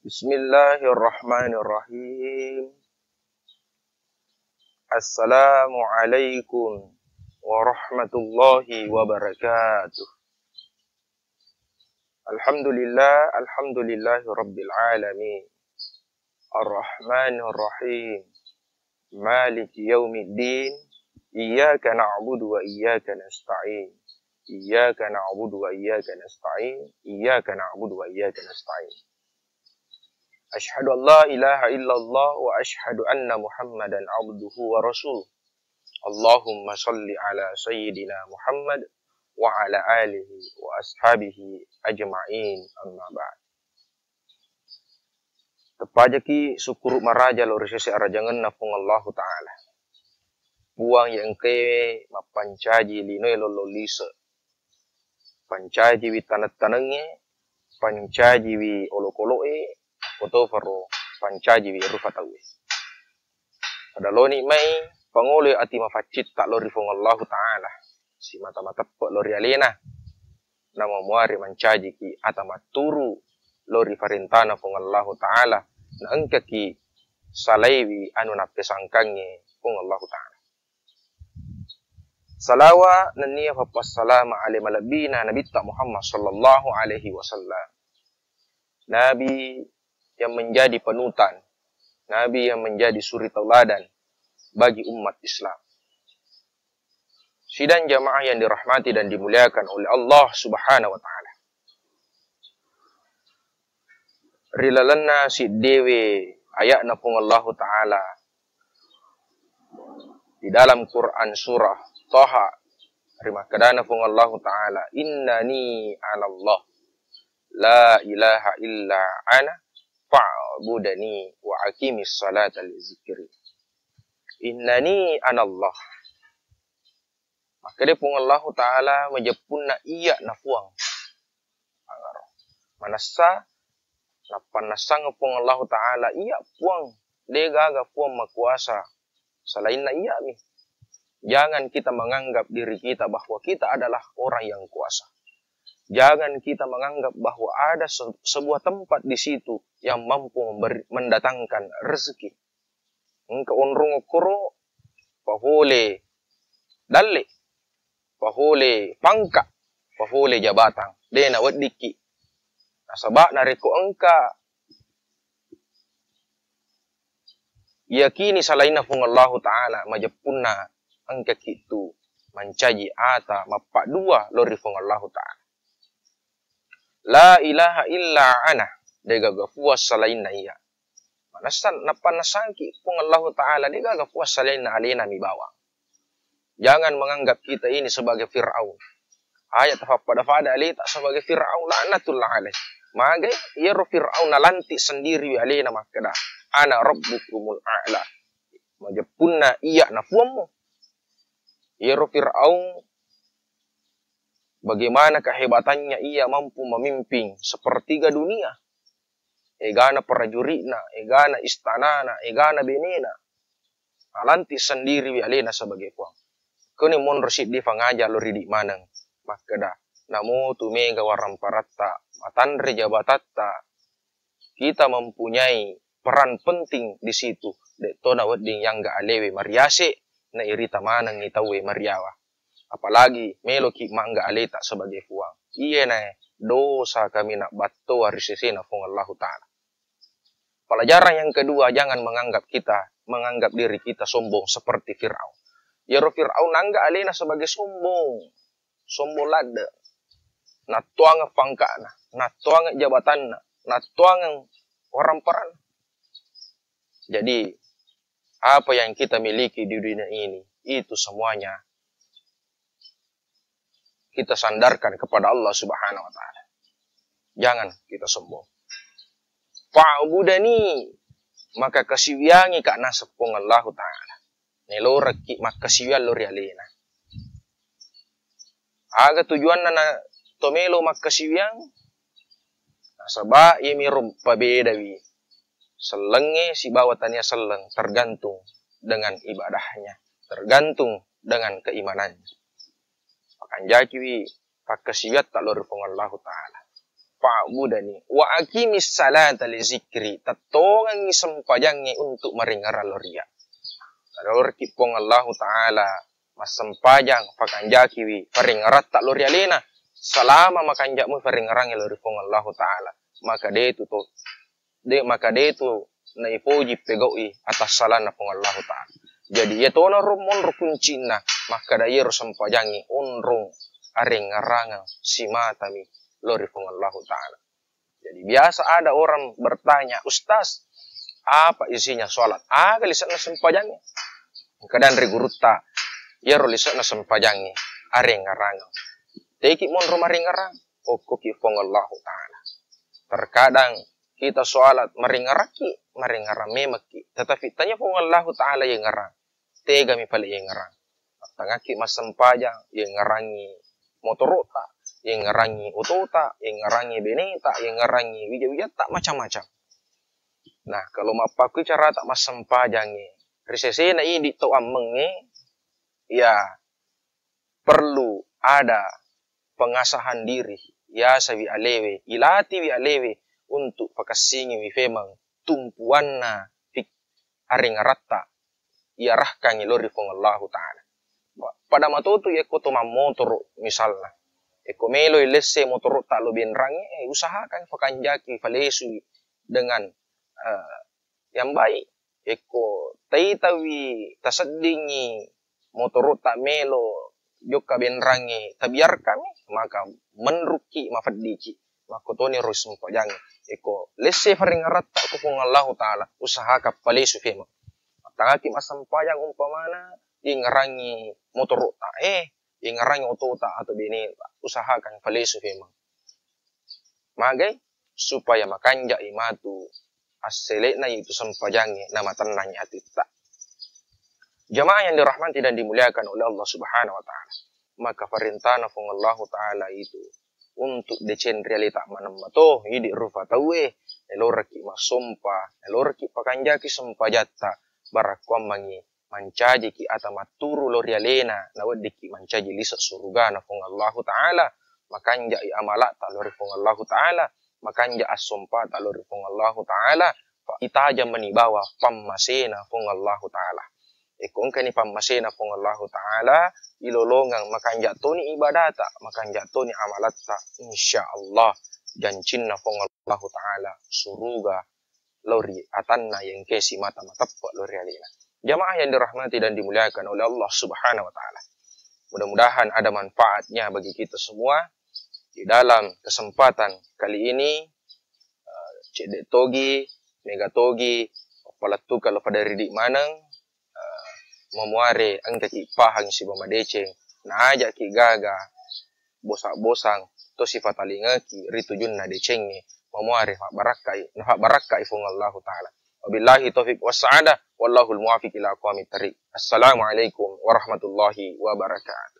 Bismillahirrahmanirrahim. Assalamualaikum warahmatullahi wabarakatuh. Alhamdulillahi rabbil alamin. Ar-Rahmanir-Rahim. Maliki yaumiddin. Iyyaka na'budu wa iyyaka nasta'in. Iyyaka na'budu wa iyyaka nasta'in. Iyyaka na'budu wa iyyaka nasta'in. Asyhadu an la ilaha illallah wa asyhadu anna Muhammadan abduhu wa rasuluh. Allahumma salli ala sayyidina Muhammad wa ala alihi wa ashabihi ajma'in, amma ba'd. Tepajaki syukur maraja lor sese arajangan na pung Allah Ta'ala. Buang yang ke mapancaji linoy lololisa. Pancaji wi tanat-tanangnya, pancaji wi olok-oloke, koto faro pancaji wi rufatawi. Pada loni mai pangole ati mafacit tak lori fong Allah Ta'ala. Si mata-mata pok lori alena. Nama muari mancaji ki atamaturu lori farintana fong Allah Ta'ala. Na engka ki salaiwi anu napesangkange fong Allah Ta'ala. Salawa naniya fapassalama alaihi malabina Nabi Muhammad sallallahu alaihi wasallam. Nabi yang menjadi panutan, Nabi yang menjadi suri tauladan bagi umat Islam. Sidang jamaah yang dirahmati dan dimuliakan oleh Allah Subhanahu wa Ta'ala. Rilalanna si dewe ayatna pung Allah Ta'ala di dalam Quran surah Taha. Terima kadana pung Allah Ta'ala, innani anallah la ilaha illa ana fa'budani wa aqimis salata li zikri. Innani anallah. Maka dia pun Allah Ta'ala majapunna iya nafuang. Manasa napanasang pun Allah Ta'ala iya puang. Dia gaga puang makuasa. Selain na iya mi. Jangan kita menganggap diri kita bahwa kita adalah orang yang kuasa. Jangan kita menganggap bahwa ada sebuah tempat di situ yang mampu mendatangkan rezeki. Engkau onrong kuro, pahole dalle, pahole pangka, pahole jabatan. Dena wadiki. Nasabak nareko engka yakini salaina fung Allah Ta'ala majapunna engka kitu mancaji ata mapak dua lori fung Allah Ta'ala. La ilaha illa ana. Dega gafuas salain na iya. Manasan napanasangki pung Allah Ta'ala. Dega gafuas salain na alena mi bawang. Jangan menganggap kita ini sebagai Fir'aun. Ayat pada alita sebagai Fir'aun. La'natullah alaih. Magai yero Fir'aun nalanti sendiri alena makada. Ana rabbukumul a'la. Majapunna iya na fuamu. Yero Fir'aun. Bagaimana kehebatannya ia mampu memimpin sepertiga dunia. Egana prajuritna, egana istanana, egana benena. Alanti sendiri wi alena sebagai puang. Kini mon resid di fangaja lori di manang. Makada namo tu mega waramparatta, matanre jabatatta. Kita mempunyai peran penting di situ. Dek tona wedding yang ga alewe mariase na irita manang itawe mariawa. Apalagi meloki mangga aleta sebagai fuang. Iya na dosa kami nak bato arisesena fung Allah Ta'ala. Pelajaran yang kedua, jangan menganggap diri kita sombong seperti Fir'aun. Ya Fir'aun nangga alena sebagai sombong. Sombong lada. Natuang pangkana, natuang jabatanna, natuang orang peran. Jadi apa yang kita miliki di dunia ini itu semuanya kita sandarkan kepada Allah Subhanahu wa Ta'ala. Jangan kita sombong. Fa'budani, maka kasiwiangi ka nasapong Allah Ta'ala. Niloraki makasiwian lori alena. Aga tujuan na tomelo makasiwiang nasaba imirum pabedawi. Selenge si bawatannya seleng tergantung dengan ibadahnya, tergantung dengan keimanannya. Akan jakiwi pakasiwat tak lori fong Allah Ta'ala. fa'budani wa aqimis salata li zikri tatongan sempajangi untuk meringara loria. Lor kipong Allah Ta'ala masempajang pakanjaki wi paringarat tak loria lena selama makanjakmu paringarang lori pong Allah Ta'ala maka de tu na ipoji pegoi atas salah na pong Allah Ta'ala. Jadi ya tona rumon rukuncina maka dayero sempajangi unrung aringarangan si matami lori pong Allah Ta'ala. Jadi biasa ada orang bertanya, Ustaz, apa isinya sholat? Lisan na sempajangi. Kadang reguruta, ya lisan na sempajangi aringarangan. Teki mon rumah ringarang, koki pong Allah Ta'ala. Terkadang kita sholat maringarame maki. Tetapi tanya pong Allah Ta'ala yang ngarang. Tega mi pala yang ngarang. Tangaki masempajang yang ngarangi motorota, yang ngarangi utota, yang ngarangi beneta, yang ngarangi wija-wija macam-macam. Nah, kalau mapaku cara tak masempajangi, risese na ini to amenge, ya perlu ada pengasahan diri, ya sawi alewe, ilati wi alewe untuk pakasingi wi femang tumpuan na fik aringarata, iarahkan ilori fong Allah Ta'ala. Pada matoto ya ko toma motor misalnya. Eko melo ilese motor tak lo benrangi, usahakan pakanjaki falesu dengan yang baik. Eko taitawi tasaddingi motor tak melo joka benrangi tabiar kami maka menruki mafadiki maka toni harus mempajangi. Eko lese faringarat tak ko Allah Ta'ala usahakan falesu fema. Tangaki masampayang umpamana ingarangi motor tak ingarangi otota atau bini usahakan falesu memang magai supaya makanja imatu aselena itu sempajangi nama tenangnya atita. Jamaah yang dirahmati dan dimuliakan oleh Allah Subhanahu wa Ta'ala, maka perintah nafung Allah Ta'ala itu untuk decen realita manamato hidi rufa tawe eloraki masompa eloraki pakanjaki sempajatta barakwam mangi mancaji ki ata maturu lorialena na waddi ki mancaji lisa surga na fung Allah Ta'ala makanja i amala ta lori fung Allah Ta'ala makanja asompa ta lori fung Allah Ta'ala itaja manibawa pammasena fung Allah Ta'ala kung kani pammasena fung Allah Ta'ala ilolongang makanja toni ibadata makanja toni amalatta insyaallah jancinna fung Allah Ta'ala surga lori atanna yang kesi mata matappa lorialena. Jamaah yang dirahmati dan dimuliakan oleh Allah Subhanahu wa Ta'ala. Mudah-mudahan ada manfaatnya bagi kita semua. Di dalam kesempatan kali ini, Cedek Togi, Mega Togi, Palatu kalau pada ridik manang, memuare angka ki pahang si bamadeceng, na aja ki gaga, bosak-bosang, to sifat alinga ki ritujun na decengi, memuare hak barakai fung Allah Ta'ala. Wabillahi taufiq wassa'adah wallahul muwafiq ila aqwamit thariq. Assalamualaikum warahmatullahi wabarakatuh.